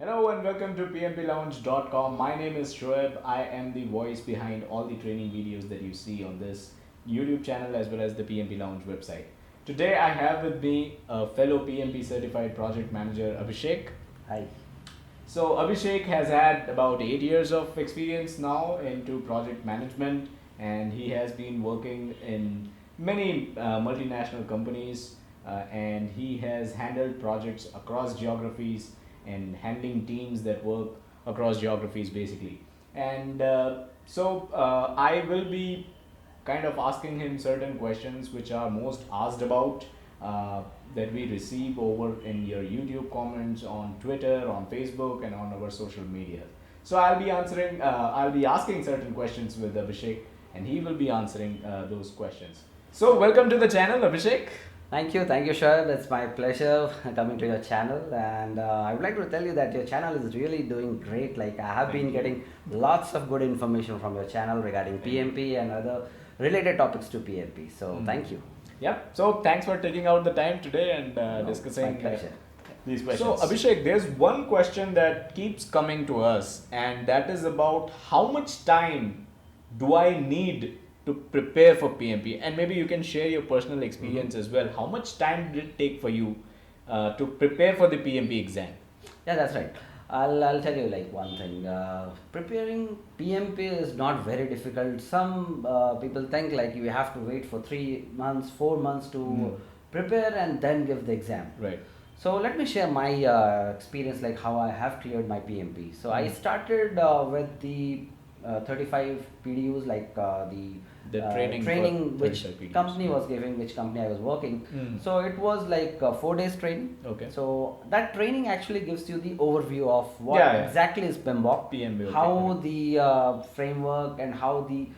Hello and welcome to PMPLounge.com. My name is Shoaib. I am the voice behind all the training videos that you see on this YouTube channel as well as the PMP Lounge website. Today I have with me a fellow PMP certified project manager, Abhishek. Hi. So Abhishek has had about 8 years of experience now into project management, and he has been working in many multinational companies, and he has handled projects across geographies and handling teams that work across geographies basically. And I will be kind of asking him certain questions which are most asked about, that we receive over in your YouTube comments, on Twitter, on Facebook, and on our social media. So I'll be asking certain questions with Abhishek, and he will be answering those questions. So welcome to the channel, Abhishek. Thank you, Shoaib. It's my pleasure coming to your channel, and I would like to tell you that your channel is really doing great. Like I have been getting lots of good information from your channel regarding PMP and other related topics to PMP. So thank you. Yeah. So thanks for taking out the time today and discussing these questions. So Abhishek, there's one question that keeps coming to us, and that is about how much time do I need to prepare for PMP? And maybe you can share your personal experience as well. How much time did it take for you to prepare for the PMP exam? Yeah, that's right. I'll tell you like one thing. Preparing PMP is not very difficult. Some people think like you have to wait for 3 months, 4 months to prepare and then give the exam. Right. So let me share my experience, like how I have cleared my PMP. So I started with the 35 PDUs, like the training which company was giving, which company I was working. So it was like 4 days training. Okay. So that training actually gives you the overview of what exactly is PMBOK, how the framework and how the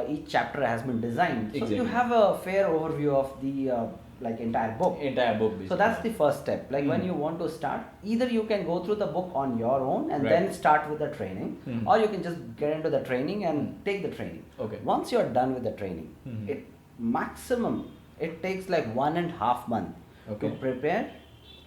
each chapter has been designed. So you have a fair overview of the like entire book. Basically. So that's the first step. Like when you want to start, either you can go through the book on your own and then start with the training, or you can just get into the training and take the training. Okay. Once you're done with the training, it takes like 1.5 months to prepare,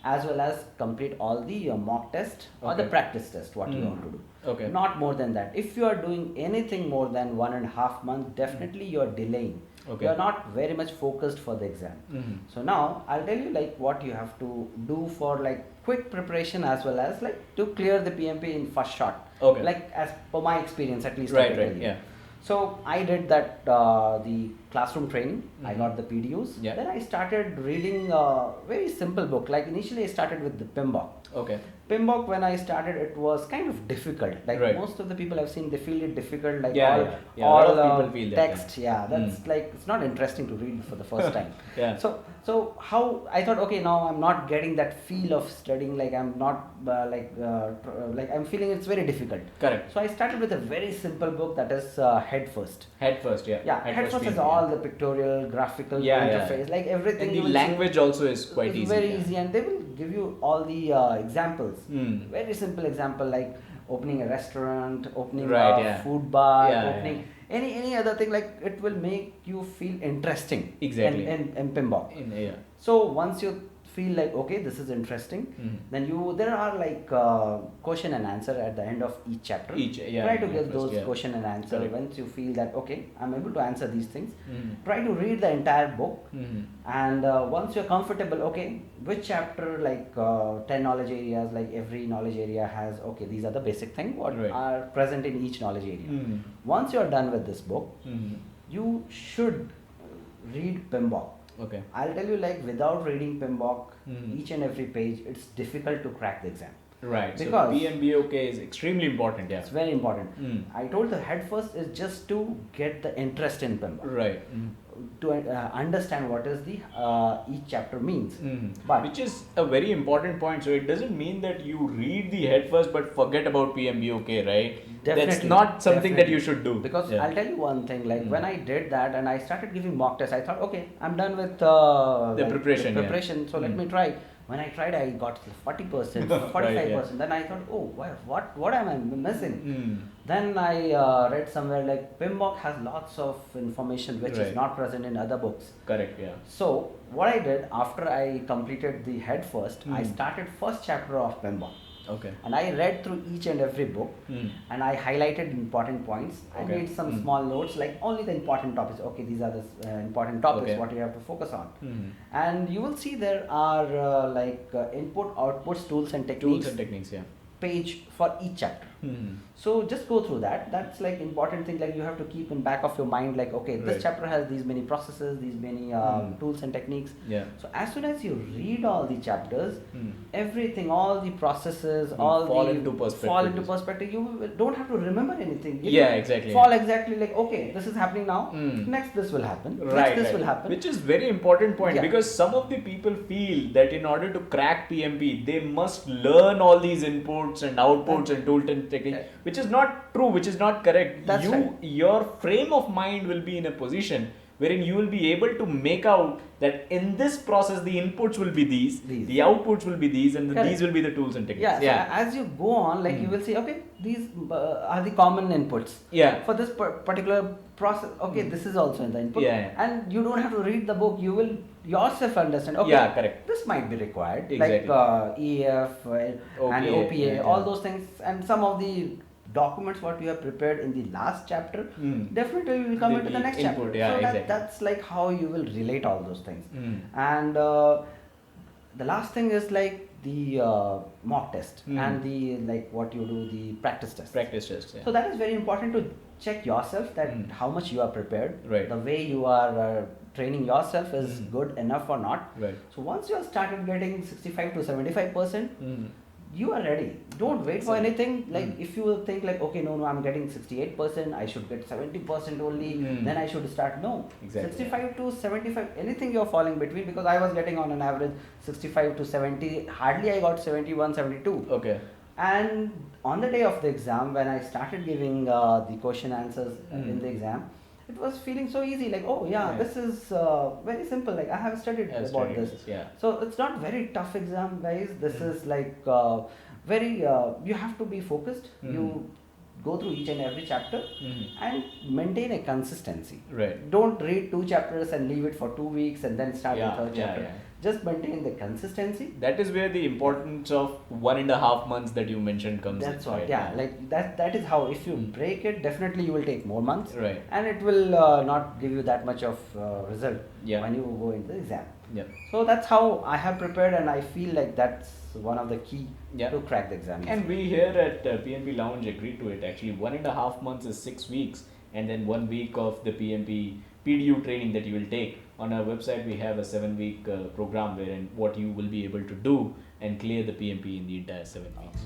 as well as complete all the mock test or the practice test, what you want to do. Okay. Not more than that. If you are doing anything more than 1.5 months, definitely you are delaying. Okay. You are not very much focused for the exam. So now I'll tell you like what you have to do for like quick preparation, as well as like to clear the PMP in first shot. Okay. Like as per my experience, at least. Right. Yeah. So I did that the classroom training. I got the PDUs. Yeah. Then I started reading a very simple book. Like initially I started with the PMBOK. Okay. PMBOK, when I started, it was kind of difficult. Like most of the people I've seen, they feel it difficult. Like all a lot of people feel that. Text. That's like it's not interesting to read for the first time. Yeah. So how I thought, okay, now I'm not getting that feel of studying. Like I'm not like I'm feeling it's very difficult. Correct. So I started with a very simple book, that is Head First. Head First, yeah. Yeah, Head First is all the pictorial, graphical interface, like everything. And the language also is quite easy. Very easy, and they will give you all the examples. Very simple example, like opening a restaurant, opening a food bar, opening any other thing. Like it will make you feel interesting. Exactly. In PMBOK. So once you feel like, okay, this is interesting, then there are like question and answer at the end of each chapter. Try to get those question and answer. Once you feel that, okay, I'm able to answer these things, try to read the entire book. And once you're comfortable, okay, which chapter, like 10 knowledge areas, like every knowledge area has, okay, these are the basic things what are present in each knowledge area. Once you're done with this book, you should read PMBOK. Okay. I'll tell you, like without reading PMBOK, each and every page, it's difficult to crack the exam. Right. Because so PMBOK is extremely important. Yeah. It's very important. I told the Head First is just to get the interest in PMBOK. Right. To understand what is the each chapter means. But which is a very important point. So it doesn't mean that you read the Head First but forget about PMBOK, right? Definitely. That's not something that you should do. Because I'll tell you one thing, like when I did that and I started giving mock tests, I thought, okay, I'm done with the preparation. So let me try. When I tried, I got 40%, 45%. Then I thought, oh, what am I missing? Then I read somewhere like PMBOK has lots of information which is not present in other books. Correct, yeah. So what I did after I completed the Head First, I started first chapter of PMBOK. Okay. And I read through each and every book, and I highlighted important points. I made some small notes, like only the important topics. Okay, these are the important topics what you have to focus on. And you will see there are input, outputs, tools and techniques. Yeah. Page for each chapter. So just go through that. That's like important thing, like you have to keep in back of your mind, like okay, this chapter has these many processes, these many tools and techniques. Yeah. So as soon as you read all the chapters, everything, all the processes, all fall into perspective. You don't have to remember anything. Exactly. Fall exactly like okay, this is happening now. Next this will happen. Next this will happen. Which is very important point, because some of the people feel that in order to crack PMP, they must learn all these inputs and outputs and tool and technique, which is not true, which is not correct. Your frame of mind will be in a position wherein you will be able to make out that in this process the inputs will be these. The outputs will be these, and these will be the tools and techniques. So as you go on, like you will see, okay, these are the common inputs for this particular process. Okay, this is also in the input, and you don't have to read the book. You will yourself understand. Okay, correct. This might be required, like EF and OPA, all those things, and some of the documents what you have prepared in the last chapter definitely will come into the next chapter. So that's like how you will relate all those things. And the last thing is like the mock test and the like what you do, the practice test. So that is very important to check yourself that how much you are prepared, the way you are training yourself is good enough or not. So once you have started getting 65 to 75%, you are ready. Don't wait for anything. Like if you will think like, okay, no, I'm getting 68%, I should get 70% only, then I should start. No, 65 to 75, anything you're falling between, because I was getting on an average 65 to 70, hardly I got 71, 72. Okay. And on the day of the exam, when I started giving the question answers in the exam, it was feeling so easy, like oh this is very simple, like I have studied about this. So it's not very tough exam, guys. This is like very you have to be focused. You go through each and every chapter and maintain a consistency. Don't read 2 chapters and leave it for 2 weeks and then start the third chapter. Just maintain the consistency. That is where the importance of 1.5 months that you mentioned comes in. That's what, like that is how, if you break it, definitely you will take more months, and it will not give you that much of result when you go into the exam. So that's how I have prepared, and I feel like that's one of the key to crack the exam. And we here at PMP Lounge agreed to it. Actually, 1.5 months is 6 weeks, and then 1 week of the PMP PDU training that you will take. On our website, we have a 7-week program wherein what you will be able to do and clear the PMP in the entire 7 weeks.